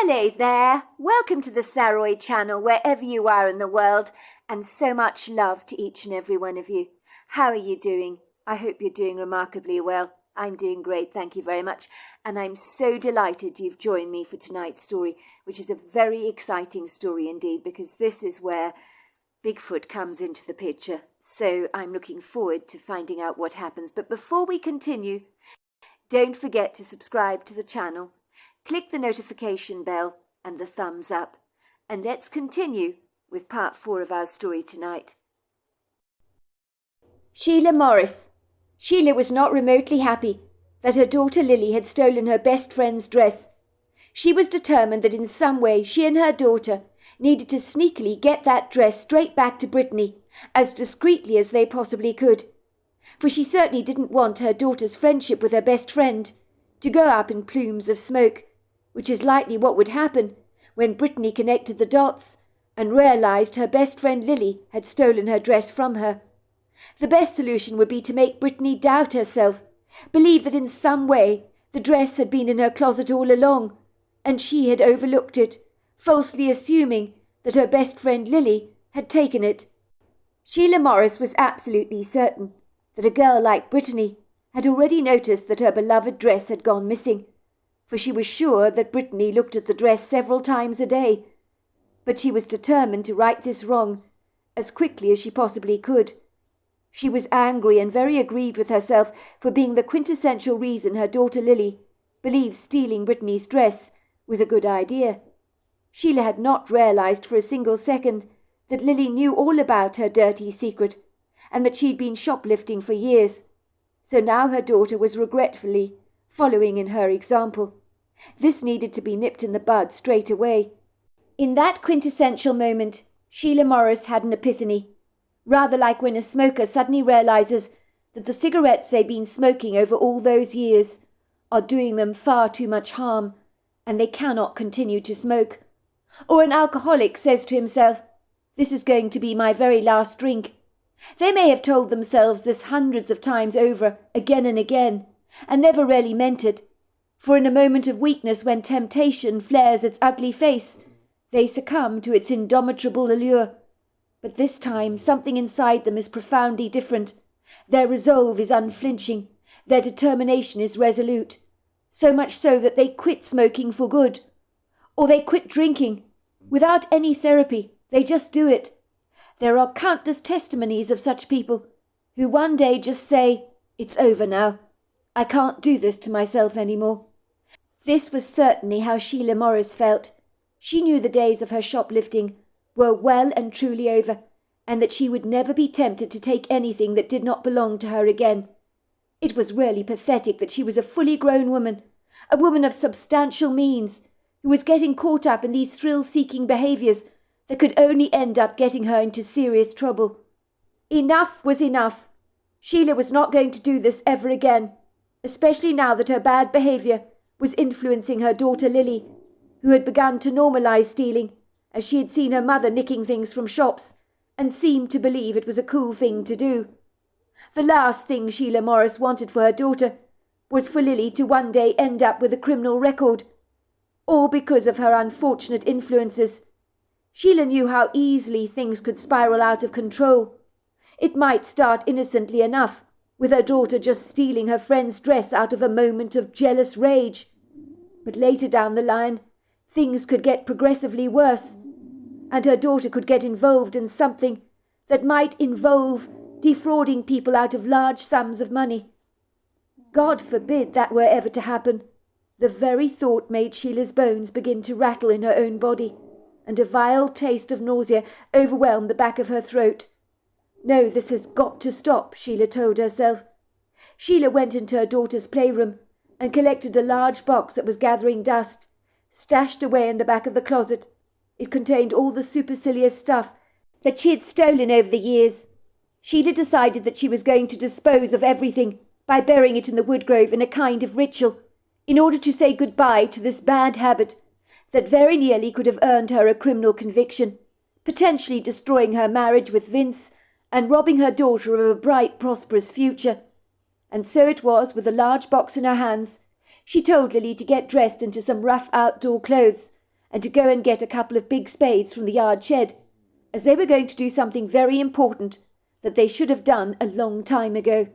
Hello there, welcome to the Saroy channel wherever you are in the world, and so much love to each and every one of you. How are you doing? I hope you're doing remarkably well. I'm doing great, thank you very much, and I'm so delighted you've joined me for tonight's story, which is a very exciting story indeed, because this is where Bigfoot comes into the picture. So I'm looking forward to finding out what happens. But before we continue, don't forget to subscribe to the channel. Click the notification bell and the thumbs up. And let's continue with part 4 of our story tonight. Sheila Morris. Sheila was not remotely happy that her daughter Lily had stolen her best friend's dress. She was determined that in some way she and her daughter needed to sneakily get that dress straight back to Brittany, as discreetly as they possibly could. For she certainly didn't want her daughter's friendship with her best friend to go up in plumes of smoke, which is likely what would happen when Brittany connected the dots and realized her best friend Lily had stolen her dress from her. The best solution would be to make Brittany doubt herself, believe that in some way the dress had been in her closet all along, and she had overlooked it, falsely assuming that her best friend Lily had taken it. Sheila Morris was absolutely certain that a girl like Brittany had already noticed that her beloved dress had gone missing, for she was sure that Brittany looked at the dress several times a day. But she was determined to right this wrong as quickly as she possibly could. She was angry and very aggrieved with herself for being the quintessential reason her daughter Lily believed stealing Brittany's dress was a good idea. Sheila had not realized for a single second that Lily knew all about her dirty secret, and that she'd been shoplifting for years. So now her daughter was regretfully following in her example. This needed to be nipped in the bud straight away. In that quintessential moment, Sheila Morris had an epiphany, rather like when a smoker suddenly realizes that the cigarettes they've been smoking over all those years are doing them far too much harm, and they cannot continue to smoke. Or an alcoholic says to himself, "This is going to be my very last drink." They may have told themselves this hundreds of times over, again and again, and never really meant it, for in a moment of weakness when temptation flares its ugly face, they succumb to its indomitable allure. But this time something inside them is profoundly different. Their resolve is unflinching, their determination is resolute, so much so that they quit smoking for good, or they quit drinking, without any therapy, they just do it. There are countless testimonies of such people who one day just say, "It's over now. I can't do this to myself anymore." This was certainly how Sheila Morris felt. She knew the days of her shoplifting were well and truly over, and that she would never be tempted to take anything that did not belong to her again. It was really pathetic that she was a fully grown woman, a woman of substantial means, who was getting caught up in these thrill-seeking behaviours that could only end up getting her into serious trouble. Enough was enough. Sheila was not going to do this ever again, especially now that her bad behaviour was influencing her daughter Lily, who had begun to normalise stealing, as she had seen her mother nicking things from shops, and seemed to believe it was a cool thing to do. The last thing Sheila Morris wanted for her daughter was for Lily to one day end up with a criminal record, all because of her unfortunate influences. Sheila knew how easily things could spiral out of control. It might start innocently enough, with her daughter just stealing her friend's dress out of a moment of jealous rage. But later down the line, things could get progressively worse, and her daughter could get involved in something that might involve defrauding people out of large sums of money. God forbid that were ever to happen. The very thought made Sheila's bones begin to rattle in her own body, and a vile taste of nausea overwhelmed the back of her throat. No, this has got to stop, Sheila told herself. Sheila went into her daughter's playroom and collected a large box that was gathering dust, stashed away in the back of the closet. It contained all the supercilious stuff that she had stolen over the years. Sheila decided that she was going to dispose of everything by burying it in the woodgrove in a kind of ritual, in order to say goodbye to this bad habit that very nearly could have earned her a criminal conviction, potentially destroying her marriage with Vince and robbing her daughter of a bright, prosperous future. And so it was, with a large box in her hands, she told Lily to get dressed into some rough outdoor clothes and to go and get a couple of big spades from the yard shed, as they were going to do something very important that they should have done a long time ago.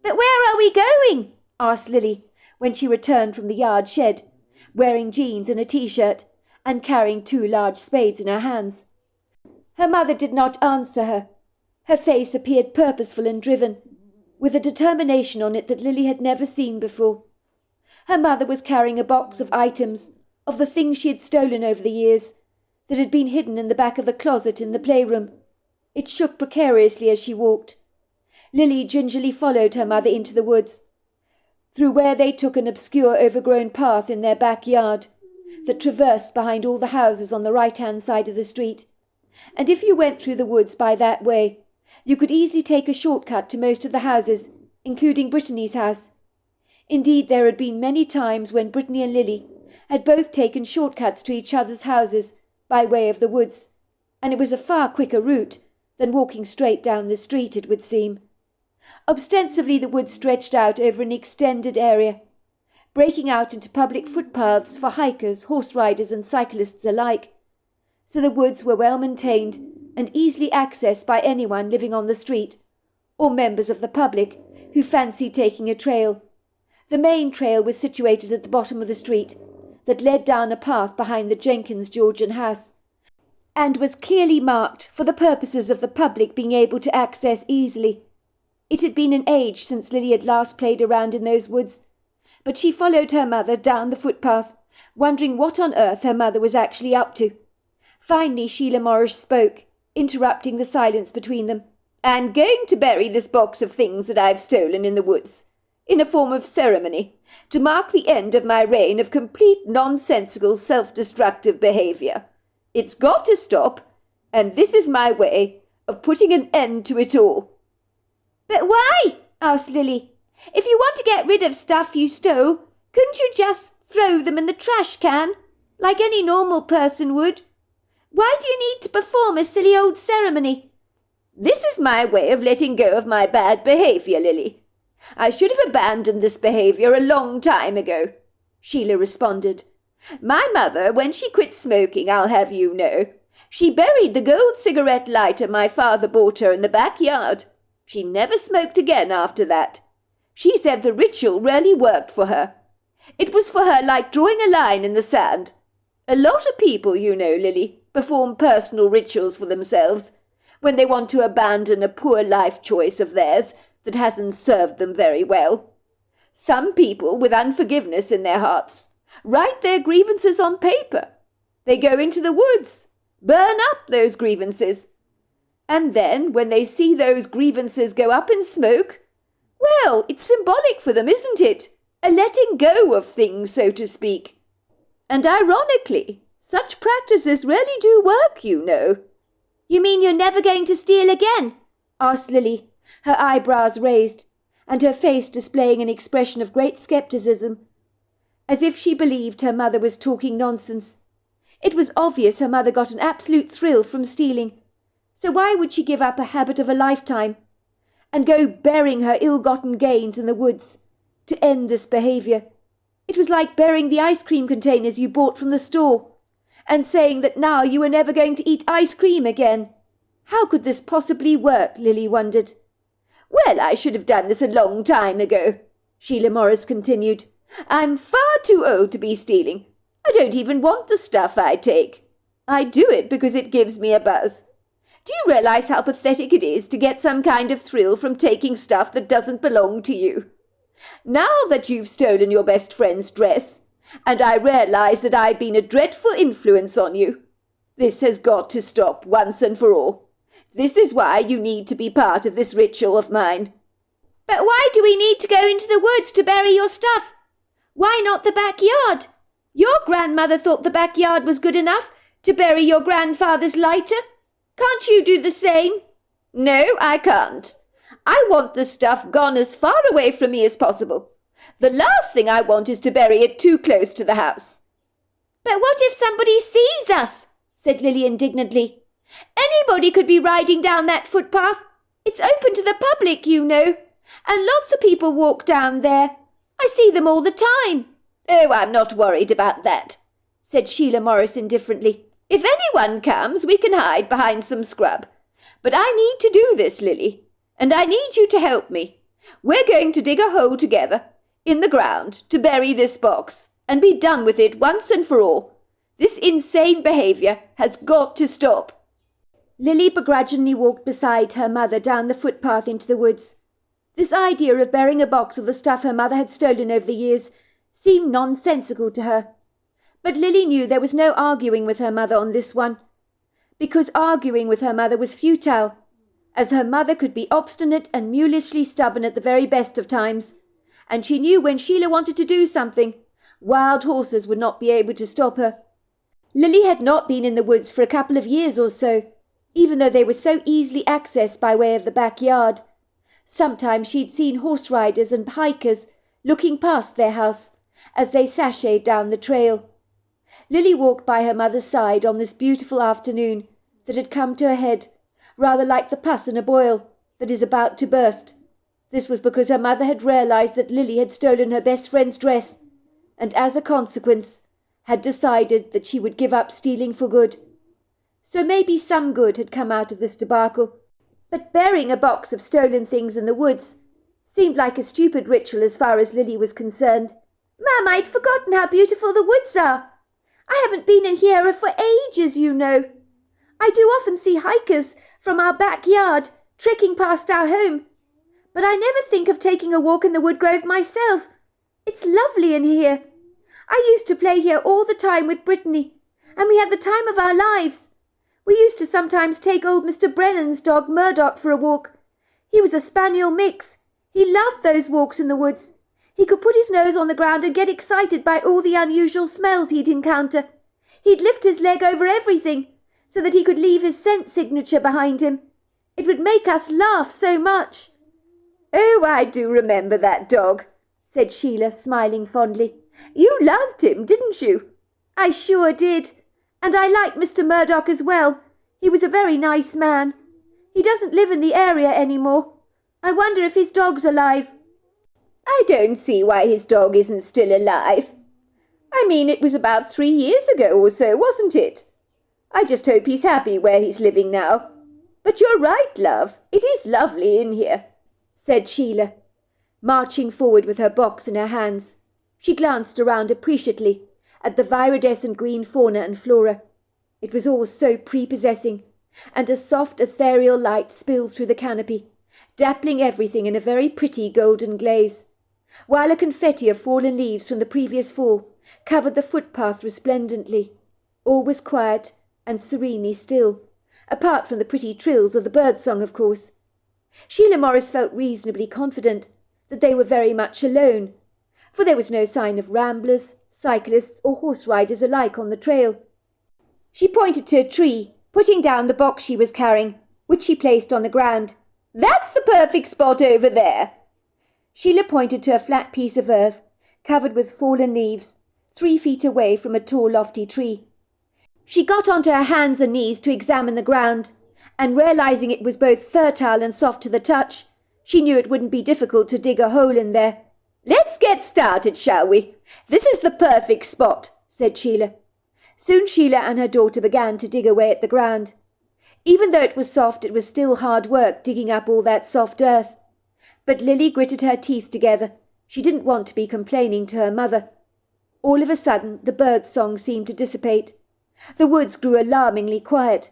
"But where are we going?" asked Lily, when she returned from the yard shed, wearing jeans and a t-shirt, and carrying 2 large spades in her hands. Her mother did not answer her. Her face appeared purposeful and driven, with a determination on it that Lily had never seen before. Her mother was carrying a box of items, of the things she had stolen over the years, that had been hidden in the back of the closet in the playroom. It shook precariously as she walked. Lily gingerly followed her mother into the woods, through where they took an obscure overgrown path in their backyard, that traversed behind all the houses on the right-hand side of the street. And if you went through the woods by that way, you could easily take a shortcut to most of the houses, including Brittany's house. Indeed, there had been many times when Brittany and Lily had both taken shortcuts to each other's houses by way of the woods, and it was a far quicker route than walking straight down the street, it would seem. Ostensibly the woods stretched out over an extended area, breaking out into public footpaths for hikers, horse riders and cyclists alike. So the woods were well maintained and easily accessed by anyone living on the street, or members of the public who fancied taking a trail. The main trail was situated at the bottom of the street, that led down a path behind the Jenkins Georgian house, and was clearly marked for the purposes of the public being able to access easily. It had been an age since Lily had last played around in those woods, but she followed her mother down the footpath, wondering what on earth her mother was actually up to. Finally Sheila Morris spoke, interrupting the silence between them. "I'm going to bury this box of things that I've stolen in the woods, in a form of ceremony, to mark the end of my reign of complete nonsensical self-destructive behaviour. It's got to stop, and this is my way of putting an end to it all." "But why?" asked Lily. "If you want to get rid of stuff you stole, couldn't you just throw them in the trash can, like any normal person would? Why do you need to perform a silly old ceremony?" "This is my way of letting go of my bad behaviour, Lily. I should have abandoned this behaviour a long time ago," Sheila responded. "My mother, when she quit smoking, I'll have you know, she buried the gold cigarette lighter my father bought her in the backyard. She never smoked again after that. She said the ritual really worked for her. It was for her like drawing a line in the sand. A lot of people, you know, Lily, perform personal rituals for themselves when they want to abandon a poor life choice of theirs that hasn't served them very well. Some people, with unforgiveness in their hearts, write their grievances on paper. They go into the woods, burn up those grievances. And then, when they see those grievances go up in smoke, well, it's symbolic for them, isn't it? A letting go of things, so to speak. And ironically, such practices really do work, you know." "You mean you're never going to steal again?" asked Lily, her eyebrows raised, and her face displaying an expression of great scepticism, as if she believed her mother was talking nonsense. It was obvious her mother got an absolute thrill from stealing, so why would she give up a habit of a lifetime and go burying her ill-gotten gains in the woods to end this behaviour? It was like burying the ice cream containers you bought from the store and saying that now you were never going to eat ice cream again. How could this possibly work, Lily wondered. "Well, I should have done this a long time ago," Sheila Morris continued. "I'm far too old to be stealing. I don't even want the stuff I take. I do it because it gives me a buzz. Do you realise how pathetic it is to get some kind of thrill from taking stuff that doesn't belong to you? Now that you've stolen your best friend's dress, and I realise that I've been a dreadful influence on you, this has got to stop once and for all. This is why you need to be part of this ritual of mine." "But why do we need to go into the woods to bury your stuff? Why not the backyard? Your grandmother thought the backyard was good enough to bury your grandfather's lighter. Can't you do the same?" "No, I can't. I want the stuff gone as far away from me as possible. The last thing I want is to bury it too close to the house." "But what if somebody sees us?" said Lily indignantly. "Anybody could be riding down that footpath. It's open to the public, you know, and lots of people walk down there. I see them all the time." "Oh, I'm not worried about that," said Sheila Morris indifferently. "If anyone comes, we can hide behind some scrub. But I need to do this, Lily, and I need you to help me. We're going to dig a hole together in the ground to bury this box and be done with it once and for all. This insane behaviour has got to stop." Lily begrudgingly walked beside her mother down the footpath into the woods. This idea of burying a box of the stuff her mother had stolen over the years seemed nonsensical to her. But Lily knew there was no arguing with her mother on this one, because arguing with her mother was futile, as her mother could be obstinate and mulishly stubborn at the very best of times, and she knew when Sheila wanted to do something, wild horses would not be able to stop her. Lily had not been in the woods for a couple of years or so, even though they were so easily accessed by way of the backyard. Sometimes she'd seen horse riders and hikers looking past their house as they sashayed down the trail. Lily walked by her mother's side on this beautiful afternoon that had come to a head, rather like the pus in a boil that is about to burst. This was because her mother had realized that Lily had stolen her best friend's dress, and as a consequence had decided that she would give up stealing for good. So maybe some good had come out of this debacle, but burying a box of stolen things in the woods seemed like a stupid ritual as far as Lily was concerned. "Mum, I'd forgotten how beautiful the woods are. I haven't been in here for ages, you know. I do often see hikers from our backyard trekking past our home, but I never think of taking a walk in the woodgrove myself. It's lovely in here. I used to play here all the time with Brittany, and we had the time of our lives. We used to sometimes take old Mr. Brennan's dog Murdoch for a walk. He was a spaniel mix. He loved those walks in the woods. He could put his nose on the ground and get excited by all the unusual smells he'd encounter. He'd lift his leg over everything so that he could leave his scent signature behind him. It would make us laugh so much." "Oh, I do remember that dog," said Sheila, smiling fondly. "You loved him, didn't you?" "I sure did. And I liked Mr. Murdoch as well. He was a very nice man. He doesn't live in the area anymore. I wonder if his dog's alive." "I don't see why his dog isn't still alive. I mean, it was about 3 years ago or so, wasn't it? I just hope he's happy where he's living now. But you're right, love. It is lovely in here," said Sheila, marching forward with her box in her hands. She glanced around appreciatively at the viridescent green fauna and flora. It was all so prepossessing, and a soft ethereal light spilled through the canopy, dappling everything in a very pretty golden glaze, while a confetti of fallen leaves from the previous fall covered the footpath resplendently. All was quiet and serenely still, apart from the pretty trills of the birdsong, of course. Sheila Morris felt reasonably confident that they were very much alone, for there was no sign of ramblers, cyclists, or horse riders alike on the trail. She pointed to a tree, putting down the box she was carrying, which she placed on the ground. "That's the perfect spot over there." Sheila pointed to a flat piece of earth, covered with fallen leaves, 3 feet away from a tall, lofty tree. She got onto her hands and knees to examine the ground, and realizing it was both fertile and soft to the touch, she knew it wouldn't be difficult to dig a hole in there. "Let's get started, shall we? This is the perfect spot," said Sheila. Soon Sheila and her daughter began to dig away at the ground. Even though it was soft, it was still hard work digging up all that soft earth. But Lily gritted her teeth together. She didn't want to be complaining to her mother. All of a sudden, the birds' song seemed to dissipate. The woods grew alarmingly quiet,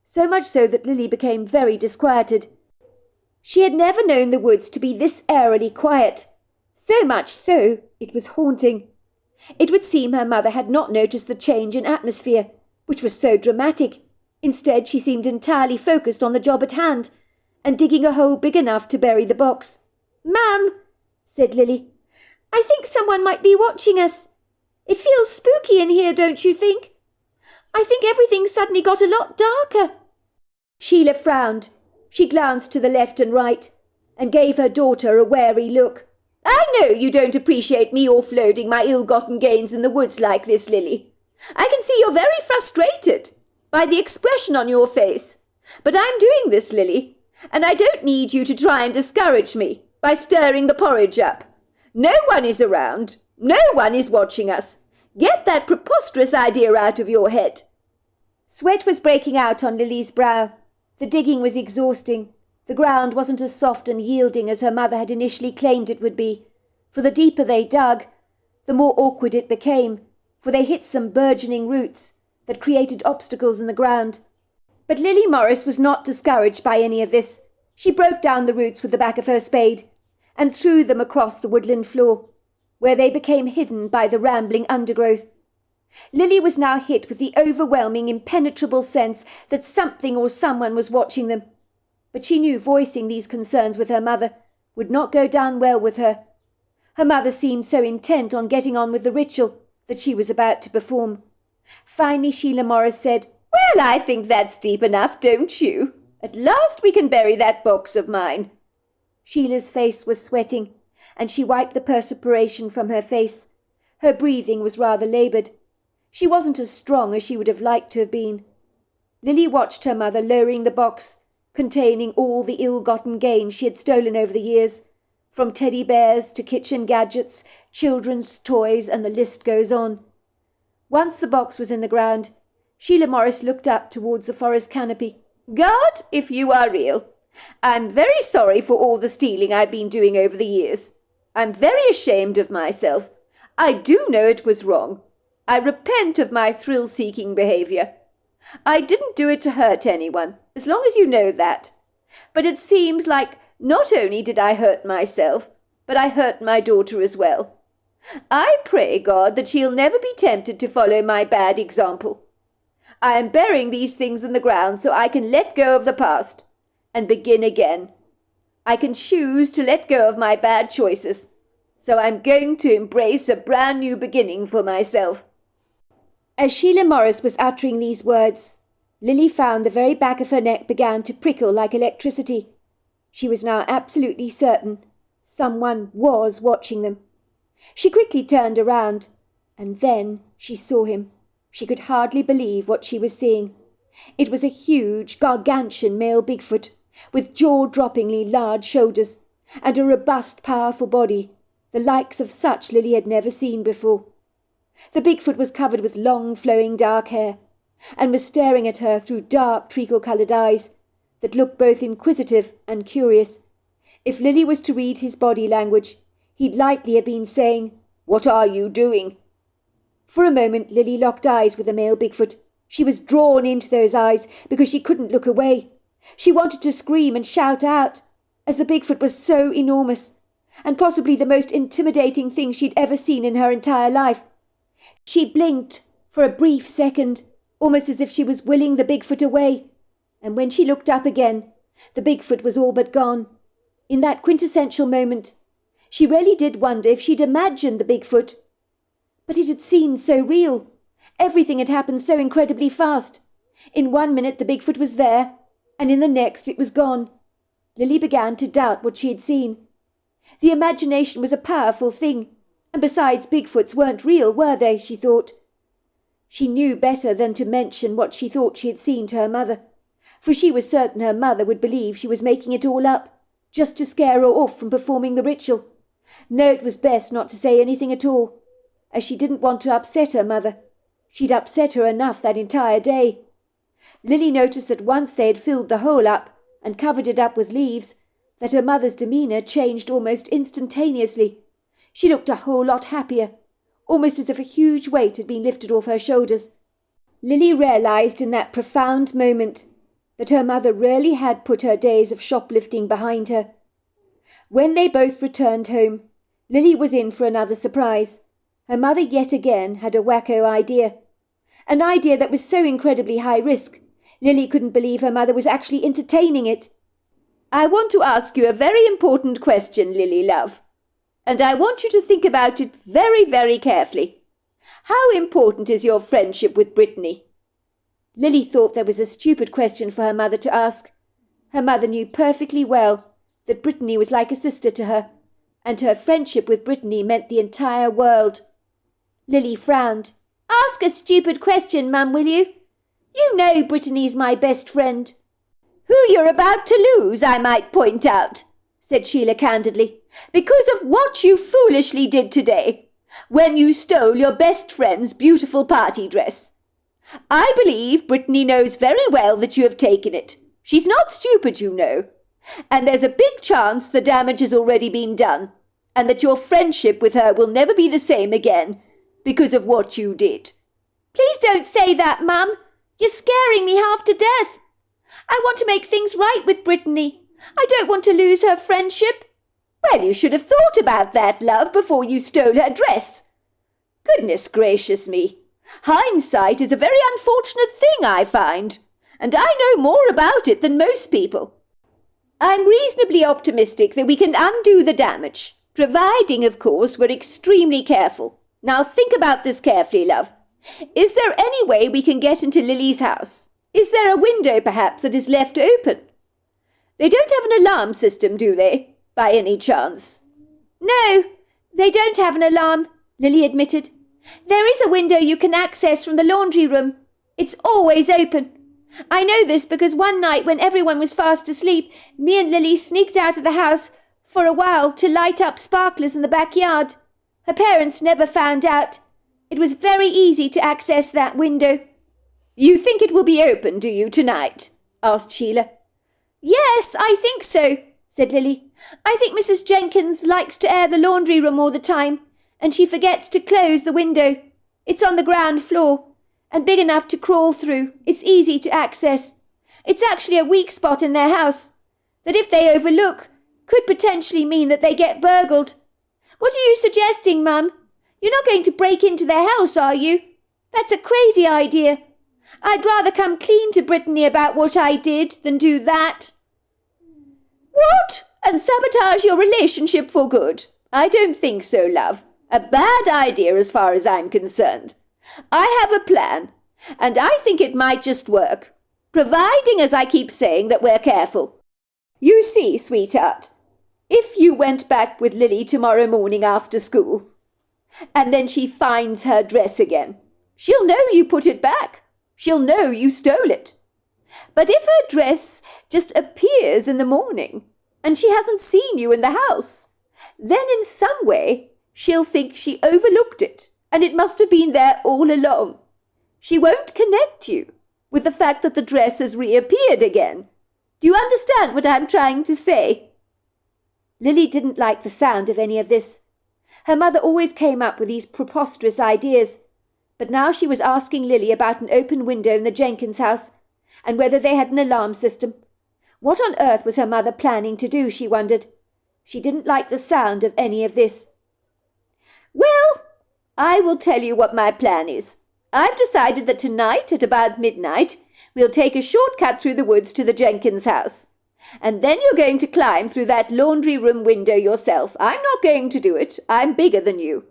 so much so that Lily became very disquieted. She had never known the woods to be this eerily quiet. So much so, it was haunting. It would seem her mother had not noticed the change in atmosphere, which was so dramatic. Instead, she seemed entirely focused on the job at hand, and digging a hole big enough to bury the box. "Mum," said Lily, "I think someone might be watching us. It feels spooky in here, don't you think? I think everything suddenly got a lot darker." Sheila frowned. She glanced to the left and right, and gave her daughter a wary look. "I know you don't appreciate me offloading my ill-gotten gains in the woods like this, Lily. I can see you're very frustrated by the expression on your face. But I'm doing this, Lily, and I don't need you to try and discourage me by stirring the porridge up. No one is around. No one is watching us. Get that preposterous idea out of your head." Sweat was breaking out on Lily's brow. The digging was exhausting. The ground wasn't as soft and yielding as her mother had initially claimed it would be, for the deeper they dug, the more awkward it became, for they hit some burgeoning roots that created obstacles in the ground. But Lily Morris was not discouraged by any of this. She broke down the roots with the back of her spade and threw them across the woodland floor, where they became hidden by the rambling undergrowth. Lily was now hit with the overwhelming, impenetrable sense that something or someone was watching them. But she knew voicing these concerns with her mother would not go down well with her. Her mother seemed so intent on getting on with the ritual that she was about to perform. Finally, Sheila Morris said, "Well, I think that's deep enough, don't you? At last we can bury that box of mine." Sheila's face was sweating, and she wiped the perspiration from her face. Her breathing was rather laboured. She wasn't as strong as she would have liked to have been. Lily watched her mother lowering the box, containing all the ill-gotten gains she had stolen over the years, from teddy bears to kitchen gadgets, children's toys, and the list goes on. Once the box was in the ground, Sheila Morris looked up towards the forest canopy. "God, if you are real, I'm very sorry for all the stealing I've been doing over the years. I'm very ashamed of myself. I do know it was wrong. I repent of my thrill-seeking behaviour. I didn't do it to hurt anyone, as long as you know that. But it seems like not only did I hurt myself, but I hurt my daughter as well. I pray God that she'll never be tempted to follow my bad example. I am burying these things in the ground so I can let go of the past and begin again. I can choose to let go of my bad choices, so I'm going to embrace a brand new beginning for myself." As Sheila Morris was uttering these words, Lily found the very back of her neck began to prickle like electricity. She was now absolutely certain someone was watching them. She quickly turned around, and then she saw him. She could hardly believe what she was seeing. It was a huge, gargantuan male Bigfoot, with jaw-droppingly large shoulders, and a robust, powerful body, the likes of such Lily had never seen before. The Bigfoot was covered with long, flowing dark hair, and was staring at her through dark, treacle-coloured eyes that looked both inquisitive and curious. If Lily was to read his body language, he'd likely have been saying, "What are you doing?" For a moment Lily locked eyes with the male Bigfoot. She was drawn into those eyes because she couldn't look away. She wanted to scream and shout out, as the Bigfoot was so enormous, and possibly the most intimidating thing she'd ever seen in her entire life. She blinked for a brief second, almost as if she was willing the Bigfoot away, and when she looked up again, the Bigfoot was all but gone. In that quintessential moment, she really did wonder if she'd imagined the Bigfoot. But it had seemed so real. Everything had happened so incredibly fast. In 1 minute the Bigfoot was there, and in the next it was gone. Lily began to doubt what she had seen. The imagination was a powerful thing, and besides, Bigfoots weren't real, were they, she thought. She knew better than to mention what she thought she had seen to her mother, for she was certain her mother would believe she was making it all up, just to scare her off from performing the ritual. No, it was best not to say anything at all, as she didn't want to upset her mother. She'd upset her enough that entire day. Lily noticed that once they had filled the hole up and covered it up with leaves, that her mother's demeanour changed almost instantaneously. She looked a whole lot happier, almost as if a huge weight had been lifted off her shoulders. Lily realised in that profound moment that her mother really had put her days of shoplifting behind her. When they both returned home, Lily was in for another surprise. Her mother yet again had a wacko idea. An idea that was so incredibly high risk, Lily couldn't believe her mother was actually entertaining it. "I want to ask you a very important question, Lily, love. And I want you to think about it very, very carefully. How important is your friendship with Brittany?" Lily thought that was a stupid question for her mother to ask. Her mother knew perfectly well that Brittany was like a sister to her, and her friendship with Brittany meant the entire world. Lily frowned. "Ask a stupid question, Mum, will you? You know Brittany's my best friend." "Who you're about to lose, I might point out," said Sheila candidly, "because of what you foolishly did today. when you stole your best friend's beautiful party dress. I believe Brittany knows very well that you have taken it. She's not stupid, you know. And there's a big chance the damage has already been done, and that your friendship with her will never be the same again because of what you did. Please don't say that, Mum. You're scaring me half to death. I want to make things right with Brittany. I don't want to lose her friendship. Well, you should have thought about that, love, before you stole her dress. Goodness gracious me. Hindsight is a very unfortunate thing, I find, and I know more about it than most people. I'm reasonably optimistic that we can undo the damage, providing, of course, we're extremely careful. Now think about this carefully, love. Is there any way we can get into Lily's house? Is there a window, perhaps, that is left open? They don't have an alarm system, do they, by any chance? No, they don't have an alarm, Lily admitted. There is a window you can access from the laundry room. It's always open. I know this because one night when everyone was fast asleep, me and Lily sneaked out of the house for a while to light up sparklers in the backyard. Her parents never found out. It was very easy to access that window. You think it will be open, do you, tonight? Asked Sheila. Yes, I think so, said Lily. I think Mrs. Jenkins likes to air the laundry room all the time, and she forgets to close the window. It's on the ground floor, and big enough to crawl through. It's easy to access. It's actually a weak spot in their house, that if they overlook, could potentially mean that they get burgled. What are you suggesting, Mum? You're not going to break into their house, are you? That's a crazy idea. I'd rather come clean to Brittany about what I did than do that. What? And sabotage your relationship for good? I don't think so, love. A bad idea as far as I'm concerned. I have a plan, and I think it might just work, providing, as I keep saying, that we're careful. You see, sweetheart, if you went back with Lily tomorrow morning after school, and then she finds her dress again, she'll know you put it back. She'll know you stole it. But if her dress just appears in the morning, and she hasn't seen you in the house, then in some way she'll think she overlooked it, and it must have been there all along. She won't connect you with the fact that the dress has reappeared again. Do you understand what I'm trying to say? Lily didn't like the sound of any of this. Her mother always came up with these preposterous ideas, but now she was asking Lily about an open window in the Jenkins house, and whether they had an alarm system. What on earth was her mother planning to do, she wondered. She didn't like the sound of any of this. Well, I will tell you what my plan is. I've decided that tonight, at about midnight, we'll take a shortcut through the woods to the Jenkins house. And then you're going to climb through that laundry room window yourself. I'm not going to do it. I'm bigger than you.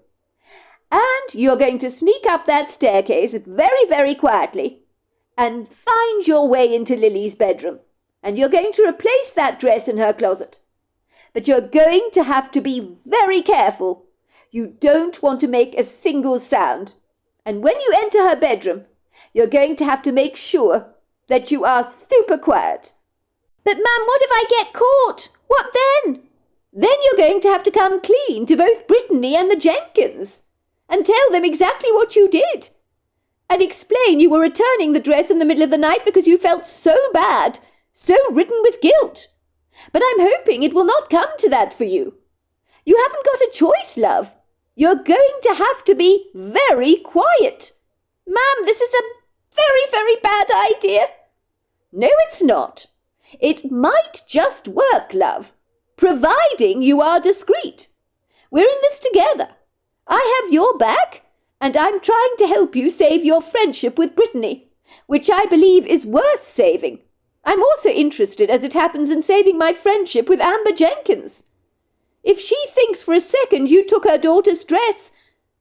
And you're going to sneak up that staircase very, very quietly and find your way into Lily's bedroom. And you're going to replace that dress in her closet. But you're going to have to be very careful. You don't want to make a single sound. And when you enter her bedroom, you're going to have to make sure that you are super quiet. But, Mum, what if I get caught? What then? Then you're going to have to come clean to both Brittany and the Jenkins and tell them exactly what you did. And explain you were returning the dress in the middle of the night because you felt so bad, so ridden with guilt. But I'm hoping it will not come to that for you. You haven't got a choice, love. You're going to have to be very quiet. Ma'am, this is a very, very bad idea. No, it's not. It might just work, love, providing you are discreet. We're in this together. I have your back, and I'm trying to help you save your friendship with Brittany, which I believe is worth saving. I'm also interested, as it happens, in saving my friendship with Amber Jenkins. If she thinks for a second you took her daughter's dress,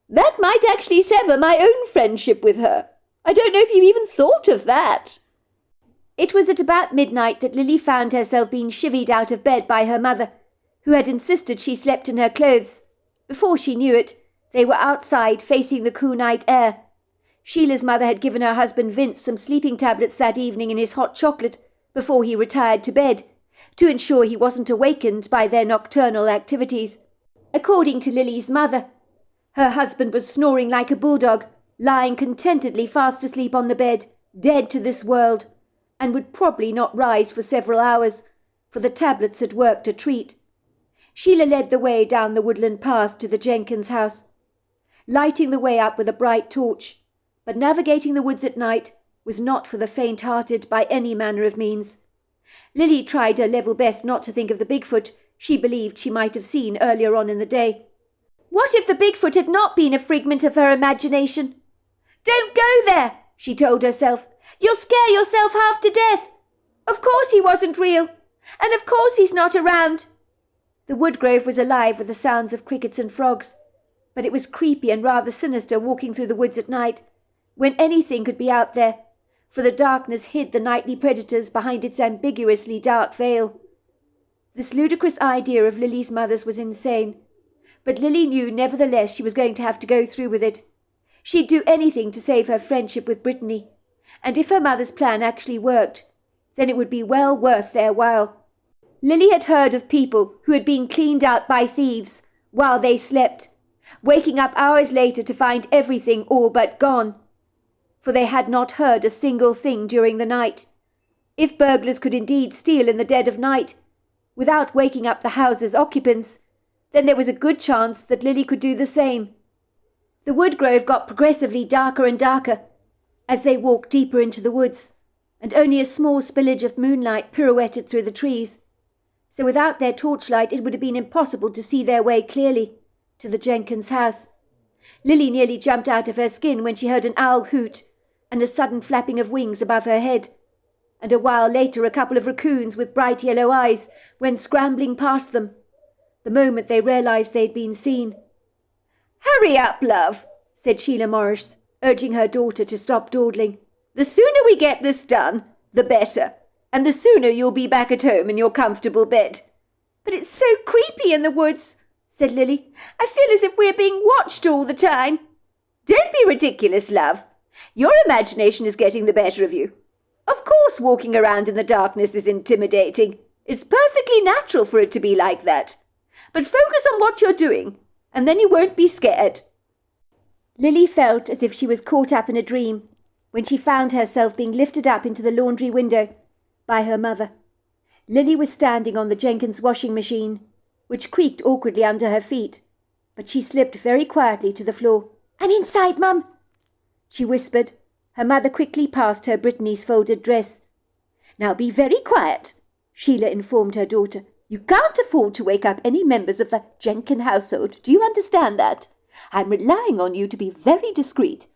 that might actually sever my own friendship with her. I don't know if you even thought of that. It was at about midnight that Lily found herself being chivied out of bed by her mother, who had insisted she slept in her clothes. Before she knew it, they were outside, facing the cool night air. Sheila's mother had given her husband Vince some sleeping tablets that evening in his hot chocolate before he retired to bed, to ensure he wasn't awakened by their nocturnal activities. According to Lily's mother, Her husband was snoring like a bulldog, lying contentedly fast asleep on the bed, dead to this world, and would probably not rise for several hours, for the tablets had worked a treat. Sheila led the way down the woodland path to the Jenkins house, lighting the way up with a bright torch, but navigating the woods at night was not for the faint-hearted by any manner of means. Lily tried her level best not to think of the Bigfoot she believed she might have seen earlier on in the day. What if the Bigfoot had not been a figment of her imagination? "Don't go there," she told herself. "You'll scare yourself half to death. Of course he wasn't real, and of course he's not around." The woodgrove was alive with the sounds of crickets and frogs, but it was creepy and rather sinister walking through the woods at night, when anything could be out there, for the darkness hid the nightly predators behind its ambiguously dark veil. This ludicrous idea of Lily's mother's was insane, but Lily knew nevertheless she was going to have to go through with it. She'd do anything to save her friendship with Brittany, and if her mother's plan actually worked, then it would be well worth their while. Lily had heard of people who had been cleaned out by thieves while they slept, waking up hours later to find everything all but gone, for they had not heard a single thing during the night. If burglars could indeed steal in the dead of night, without waking up the house's occupants, then there was a good chance that Lily could do the same. The woodgrove got progressively darker and darker as they walked deeper into the woods, and only a small spillage of moonlight pirouetted through the trees, so without their torchlight it would have been impossible to see their way clearly to the Jenkins house. Lily nearly jumped out of her skin when she heard an owl hoot and a sudden flapping of wings above her head, and a while later a couple of raccoons with bright yellow eyes went scrambling past them, the moment they realised they'd been seen. "Hurry up, love," said Sheila Morris, urging her daughter to stop dawdling. "The sooner we get this done, the better, and the sooner you'll be back at home in your comfortable bed." "But it's so creepy in the woods," said Lily. "I feel as if we're being watched all the time." "Don't be ridiculous, love. Your imagination is getting the better of you. Of course walking around in the darkness is intimidating. It's perfectly natural for it to be like that. But focus on what you're doing, and then you won't be scared." Lily felt as if she was caught up in a dream when she found herself being lifted up into the laundry window by her mother. Lily was standing on the Jenkins washing machine, which creaked awkwardly under her feet, but she slipped very quietly to the floor. "I'm inside, Mum," she whispered. Her mother quickly passed her Brittany's folded dress. "Now be very quiet," Sheila informed her daughter. "You can't afford to wake up any members of the Jenkins household. Do you understand that? I'm relying on you to be very discreet.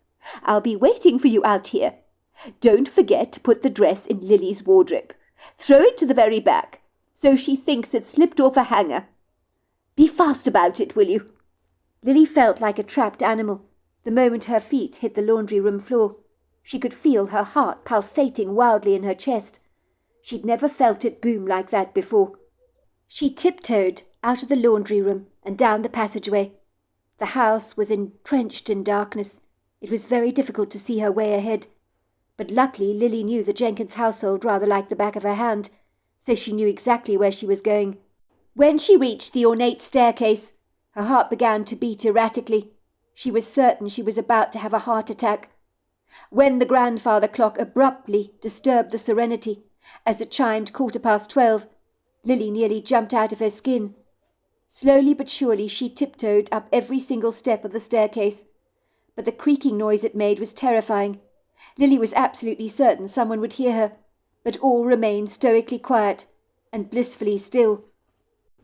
I'll be waiting for you out here. Don't forget to put the dress in Lily's wardrobe. Throw it to the very back, so she thinks it slipped off a hanger. Be fast about it, will you?" Lily felt like a trapped animal the moment her feet hit the laundry room floor. She could feel her heart pulsating wildly in her chest. She'd never felt it boom like that before. She tiptoed out of the laundry room and down the passageway. The house was entrenched in darkness. It was very difficult to see her way ahead. But luckily Lily knew the Jenkins household rather like the back of her hand, so she knew exactly where she was going. When she reached the ornate staircase, her heart began to beat erratically. She was certain she was about to have a heart attack. When the grandfather clock abruptly disturbed the serenity as it chimed 12:15, Lily nearly jumped out of her skin. Slowly but surely she tiptoed up every single step of the staircase, but the creaking noise it made was terrifying. Lily was absolutely certain someone would hear her, but all remained stoically quiet and blissfully still.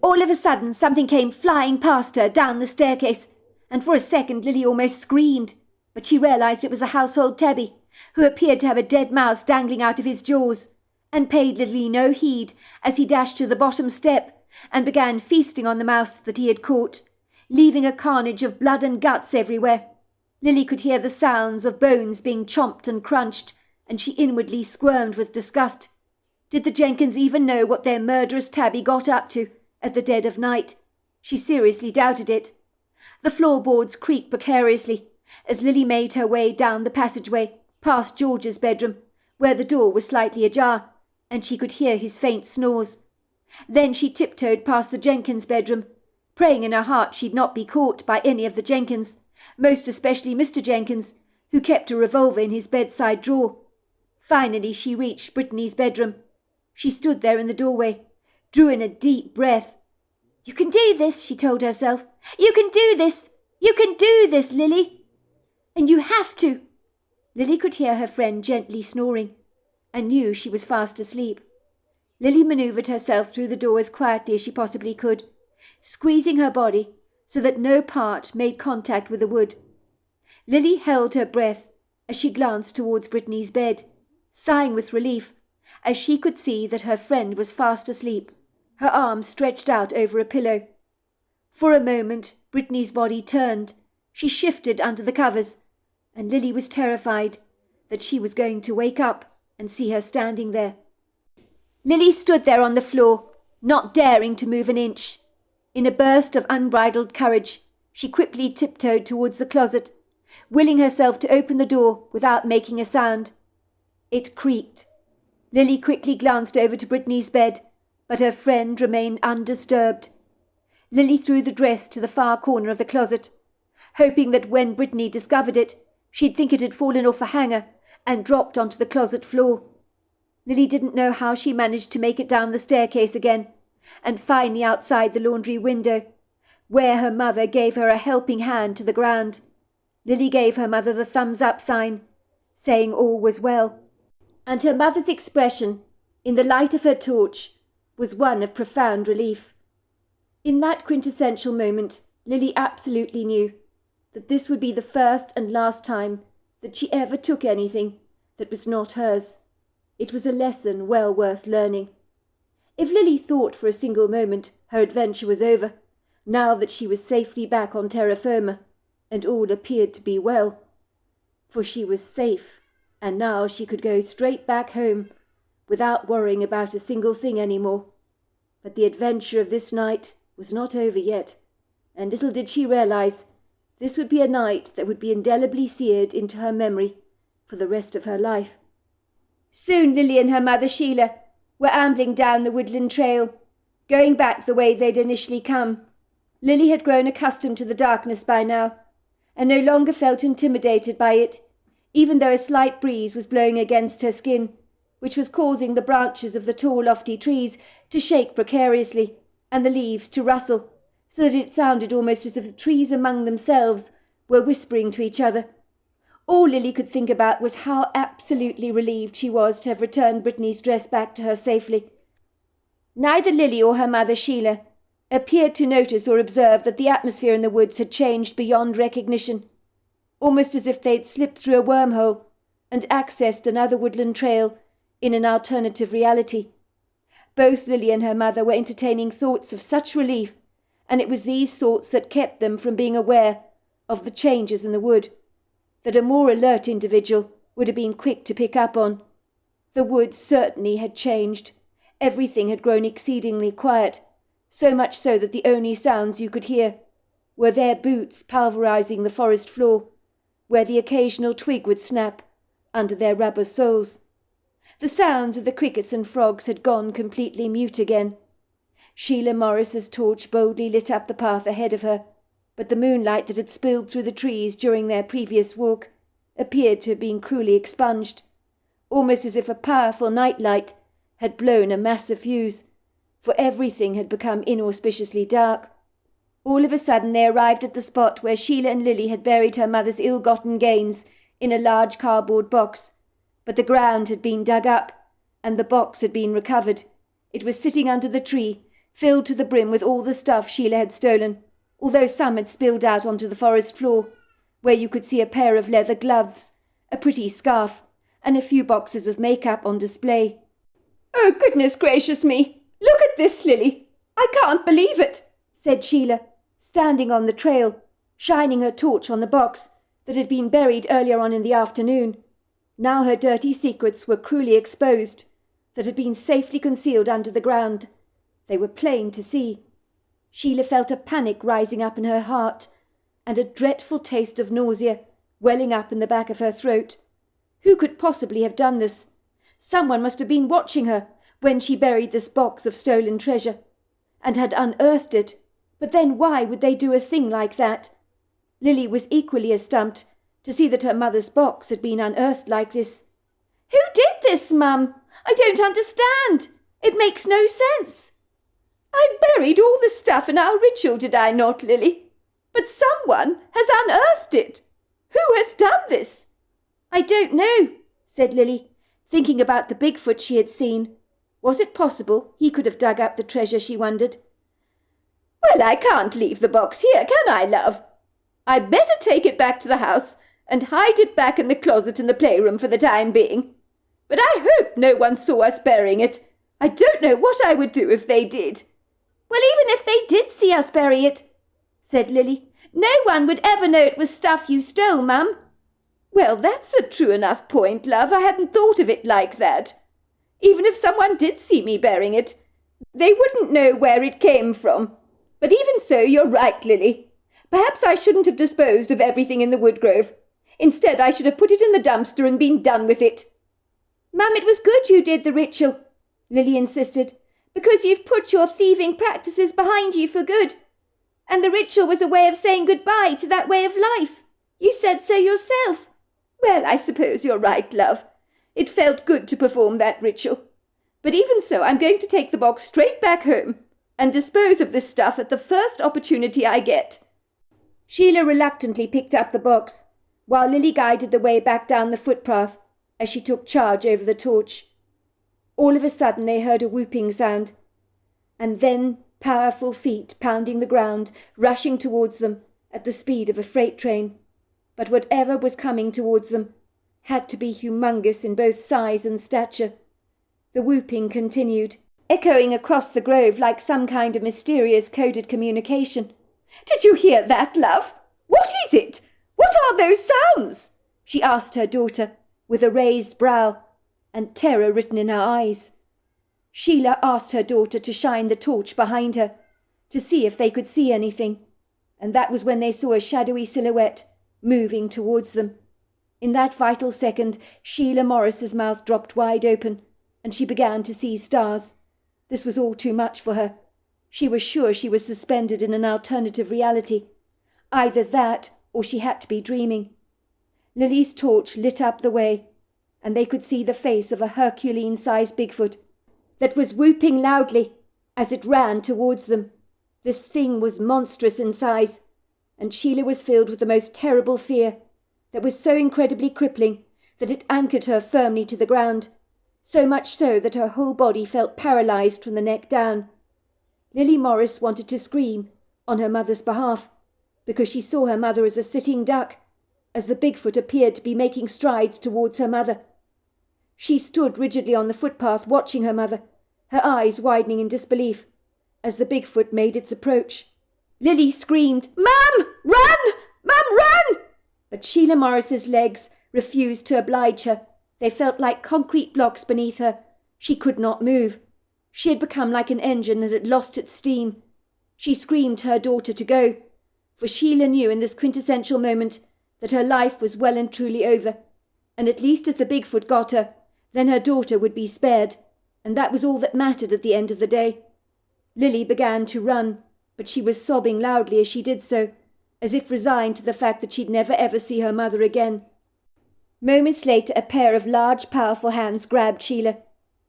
All of a sudden something came flying past her down the staircase, and for a second Lily almost screamed, but she realised it was the household tabby, who appeared to have a dead mouse dangling out of his jaws, and paid Lily no heed as he dashed to the bottom step and began feasting on the mouse that he had caught, leaving a carnage of blood and guts everywhere. Lily could hear the sounds of bones being chomped and crunched, and she inwardly squirmed with disgust. Did the Jenkins even know what their murderous tabby got up to at the dead of night? She seriously doubted it. The floorboards creaked precariously as Lily made her way down the passageway past George's bedroom, where the door was slightly ajar, and she could hear his faint snores. Then she tiptoed past the Jenkins' bedroom, praying in her heart she'd not be caught by any of the Jenkins. most especially Mr. Jenkins, who kept a revolver in his bedside drawer. Finally she reached Brittany's bedroom. She stood there in the doorway, drew in a deep breath. "You can do this," she told herself. "You can do this! You can do this, Lily! And you have to!" Lily could hear her friend gently snoring, and knew she was fast asleep. Lily manoeuvred herself through the door as quietly as she possibly could, squeezing her body so that no part made contact with the wood. Lily held her breath as she glanced towards Brittany's bed, sighing with relief as she could see that her friend was fast asleep, her arms stretched out over a pillow. For a moment Brittany's body turned. She shifted under the covers, and Lily was terrified that she was going to wake up and see her standing there. Lily stood there on the floor, not daring to move an inch. In a burst of unbridled courage, she quickly tiptoed towards the closet, willing herself to open the door without making a sound. It creaked. Lily quickly glanced over to Brittany's bed, but her friend remained undisturbed. Lily threw the dress to the far corner of the closet, hoping that when Brittany discovered it, she'd think it had fallen off a hanger and dropped onto the closet floor. Lily didn't know how she managed to make it down the staircase again, and finally outside the laundry window, where her mother gave her a helping hand to the ground. Lily gave her mother the thumbs-up sign, saying all was well, and her mother's expression, in the light of her torch, was one of profound relief. In that quintessential moment, Lily absolutely knew that this would be the first and last time that she ever took anything that was not hers. It was a lesson well worth learning. If Lily thought for a single moment her adventure was over, now that she was safely back on terra firma, and all appeared to be well, for she was safe, and now she could go straight back home without worrying about a single thing any more. But the adventure of this night was not over yet, and little did she realize this would be a night that would be indelibly seared into her memory for the rest of her life. Soon Lily and her mother Sheila were ambling down the woodland trail, going back the way they'd initially come. Lily had grown accustomed to the darkness by now, and no longer felt intimidated by it, even though a slight breeze was blowing against her skin, which was causing the branches of the tall lofty trees to shake precariously, and the leaves to rustle, so that it sounded almost as if the trees among themselves were whispering to each other. All Lily could think about was how absolutely relieved she was to have returned Brittany's dress back to her safely. Neither Lily or her mother Sheila appeared to notice or observe that the atmosphere in the woods had changed beyond recognition, almost as if they'd slipped through a wormhole and accessed another woodland trail in an alternative reality. Both Lily and her mother were entertaining thoughts of such relief, and it was these thoughts that kept them from being aware of the changes in the wood that a more alert individual would have been quick to pick up on. The woods certainly had changed. Everything had grown exceedingly quiet, so much so that the only sounds you could hear were their boots pulverizing the forest floor, where the occasional twig would snap under their rubber soles. The sounds of the crickets and frogs had gone completely mute again. Sheila Morris's torch boldly lit up the path ahead of her, but the moonlight that had spilled through the trees during their previous walk appeared to have been cruelly expunged, almost as if a powerful night-light had blown a massive fuse, for everything had become inauspiciously dark. All of a sudden they arrived at the spot where Sheila and Lily had buried her mother's ill-gotten gains in a large cardboard box, but the ground had been dug up, and the box had been recovered. It was sitting under the tree, filled to the brim with all the stuff Sheila had stolen, although some had spilled out onto the forest floor, where you could see a pair of leather gloves, a pretty scarf, and a few boxes of makeup on display. "Oh, goodness gracious me! Look at this, Lily! I can't believe it!" said Sheila, standing on the trail, shining her torch on the box that had been buried earlier on in the afternoon. Now her dirty secrets were cruelly exposed, that had been safely concealed under the ground. They were plain to see. Sheila felt a panic rising up in her heart, and a dreadful taste of nausea welling up in the back of her throat. Who could possibly have done this? Someone must have been watching her when she buried this box of stolen treasure, and had unearthed it. But then why would they do a thing like that? Lily was equally as stumped to see that her mother's box had been unearthed like this. "Who did this, Mum? I don't understand. It makes no sense." "I buried all the stuff in our ritual, did I not, Lily? But someone has unearthed it. Who has done this?" "I don't know," said Lily, thinking about the Bigfoot she had seen. Was it possible he could have dug up the treasure, she wondered. "Well, I can't leave the box here, can I, love? I'd better take it back to the house and hide it back in the closet in the playroom for the time being. But I hope no one saw us burying it. I don't know what I would do if they did." "Well, even if they did see us bury it," said Lily, "no one would ever know it was stuff you stole, Mum." "Well, that's a true enough point, love. I hadn't thought of it like that. Even if someone did see me burying it, they wouldn't know where it came from. But even so, you're right, Lily. Perhaps I shouldn't have disposed of everything in the woodgrove. Instead, I should have put it in the dumpster and been done with it." "Mum, it was good you did the ritual," Lily insisted, "because you've put your thieving practices behind you for good. And the ritual was a way of saying goodbye to that way of life. You said so yourself." "Well, I suppose you're right, love. It felt good to perform that ritual. But even so, I'm going to take the box straight back home and dispose of this stuff at the first opportunity I get." Sheila reluctantly picked up the box, while Lily guided the way back down the footpath as she took charge over the torch. All of a sudden they heard a whooping sound, and then powerful feet pounding the ground, rushing towards them at the speed of a freight train. But whatever was coming towards them had to be humongous in both size and stature. The whooping continued, echoing across the grove like some kind of mysterious coded communication. "Did you hear that, love? What is it? What are those sounds?" she asked her daughter, with a raised brow and terror written in her eyes. Sheila asked her daughter to shine the torch behind her, to see if they could see anything, and that was when they saw a shadowy silhouette moving towards them. In that vital second, Sheila Morris's mouth dropped wide open, and she began to see stars. This was all too much for her. She was sure she was suspended in an alternative reality. Either that, or she had to be dreaming. Lily's torch lit up the way, and they could see the face of a Herculean-sized Bigfoot that was whooping loudly as it ran towards them. This thing was monstrous in size, and Sheila was filled with the most terrible fear that was so incredibly crippling that it anchored her firmly to the ground, so much so that her whole body felt paralysed from the neck down. Lily Morris wanted to scream on her mother's behalf, because she saw her mother as a sitting duck, as the Bigfoot appeared to be making strides towards her mother. She stood rigidly on the footpath watching her mother, her eyes widening in disbelief, as the Bigfoot made its approach. Lily screamed, "Mum! Run! Mum, run!" But Sheila Morris's legs refused to oblige her. They felt like concrete blocks beneath her. She could not move. She had become like an engine that had lost its steam. She screamed to her daughter to go, for Sheila knew in this quintessential moment that her life was well and truly over, and at least if the Bigfoot got her, then her daughter would be spared, and that was all that mattered at the end of the day. Lily began to run, but she was sobbing loudly as she did so, as if resigned to the fact that she'd never ever see her mother again. Moments later, a pair of large, powerful hands grabbed Sheila.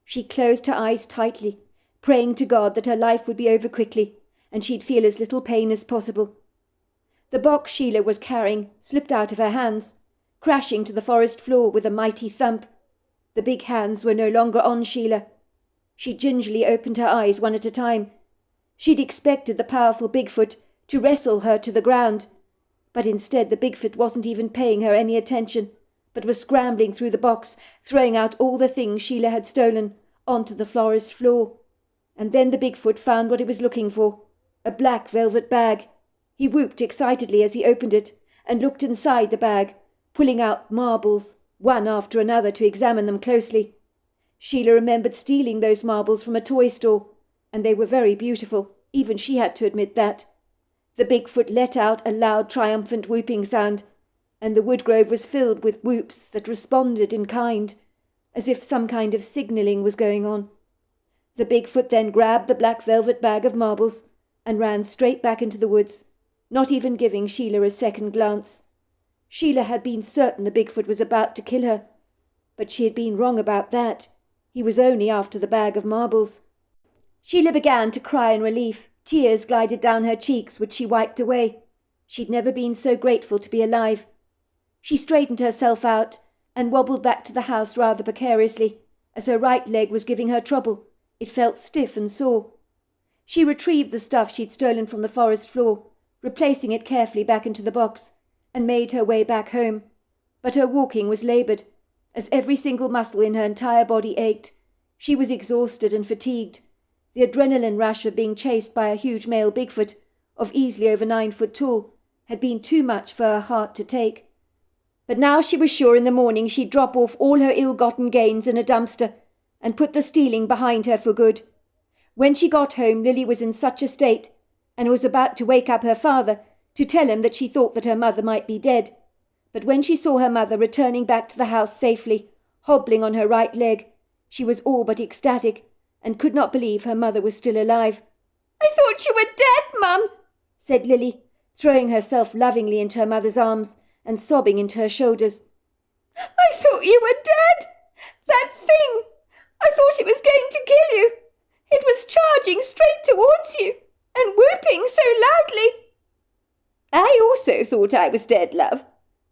She closed her eyes tightly, praying to God that her life would be over quickly, and she'd feel as little pain as possible. The box Sheila was carrying slipped out of her hands, crashing to the forest floor with a mighty thump. The big hands were no longer on Sheila. She gingerly opened her eyes one at a time. She'd expected the powerful Bigfoot to wrestle her to the ground, but instead the Bigfoot wasn't even paying her any attention, but was scrambling through the box, throwing out all the things Sheila had stolen onto the forest floor. And then the Bigfoot found what it was looking for, a black velvet bag. He whooped excitedly as he opened it and looked inside the bag, pulling out marbles, one after another, to examine them closely. Sheila remembered stealing those marbles from a toy store, and they were very beautiful, even she had to admit that. The Bigfoot let out a loud, triumphant whooping sound, and the woodgrove was filled with whoops that responded in kind, as if some kind of signalling was going on. The Bigfoot then grabbed the black velvet bag of marbles and ran straight back into the woods, not even giving Sheila a second glance. Sheila had been certain the Bigfoot was about to kill her, but she had been wrong about that. He was only after the bag of marbles. Sheila began to cry in relief. Tears glided down her cheeks, which she wiped away. She'd never been so grateful to be alive. She straightened herself out and wobbled back to the house rather precariously, as her right leg was giving her trouble. It felt stiff and sore. She retrieved the stuff she'd stolen from the forest floor, replacing it carefully back into the box, and made her way back home. But her walking was laboured, as every single muscle in her entire body ached. She was exhausted and fatigued. The adrenaline rush of being chased by a huge male Bigfoot, of easily over 9 foot tall, had been too much for her heart to take. But now she was sure in the morning she'd drop off all her ill-gotten gains in a dumpster and put the stealing behind her for good. When she got home, Lily was in such a state, and was about to wake up her father to tell him that she thought that her mother might be dead. But when she saw her mother returning back to the house safely, hobbling on her right leg, she was all but ecstatic, and could not believe her mother was still alive. "I thought you were dead, Mum," said Lily, throwing herself lovingly into her mother's arms and sobbing into her shoulders. "I thought you were dead! That thing! I thought it was going to kill you! It was charging straight towards you, and whooping so loudly!" "I also thought I was dead, love.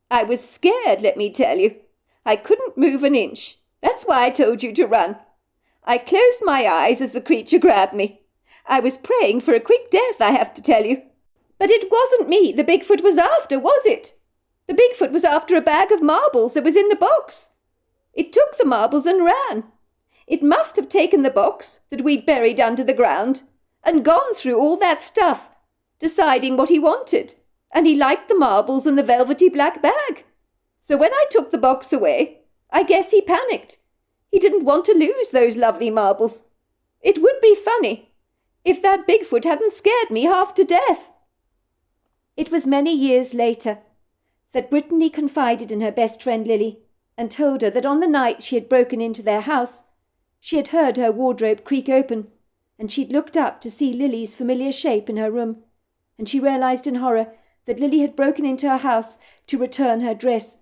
I was scared, let me tell you. I couldn't move an inch. That's why I told you to run. I closed my eyes as the creature grabbed me. I was praying for a quick death, I have to tell you. But it wasn't me the Bigfoot was after, was it? The Bigfoot was after a bag of marbles that was in the box. It took the marbles and ran. It must have taken the box that we'd buried under the ground and gone through all that stuff, deciding what he wanted, and he liked the marbles and the velvety black bag. So when I took the box away, I guess he panicked. He didn't want to lose those lovely marbles. It would be funny if that Bigfoot hadn't scared me half to death." It was many years later that Brittany confided in her best friend Lily, and told her that on the night she had broken into their house, she had heard her wardrobe creak open, and she'd looked up to see Lily's familiar shape in her room, and she realized in horror that Lily had broken into her house to return her dress.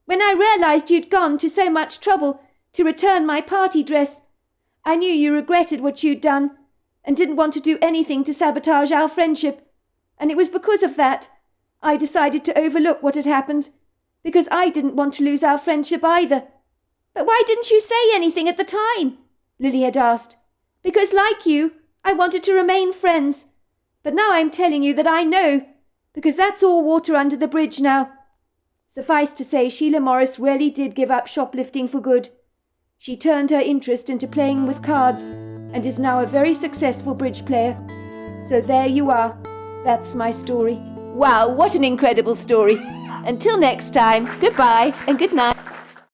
"When I realized you'd gone to so much trouble to return my party dress, I knew you regretted what you'd done, and didn't want to do anything to sabotage our friendship, and it was because of that I decided to overlook what had happened, because I didn't want to lose our friendship either." "But why didn't you say anything at the time?" Lily had asked. "Because like you, I wanted to remain friends. But now I'm telling you that I know, because that's all water under the bridge now." Suffice to say, Sheila Morris really did give up shoplifting for good. She turned her interest into playing with cards, and is now a very successful bridge player. So there you are. That's my story. Wow, what an incredible story. Until next time, goodbye and good night.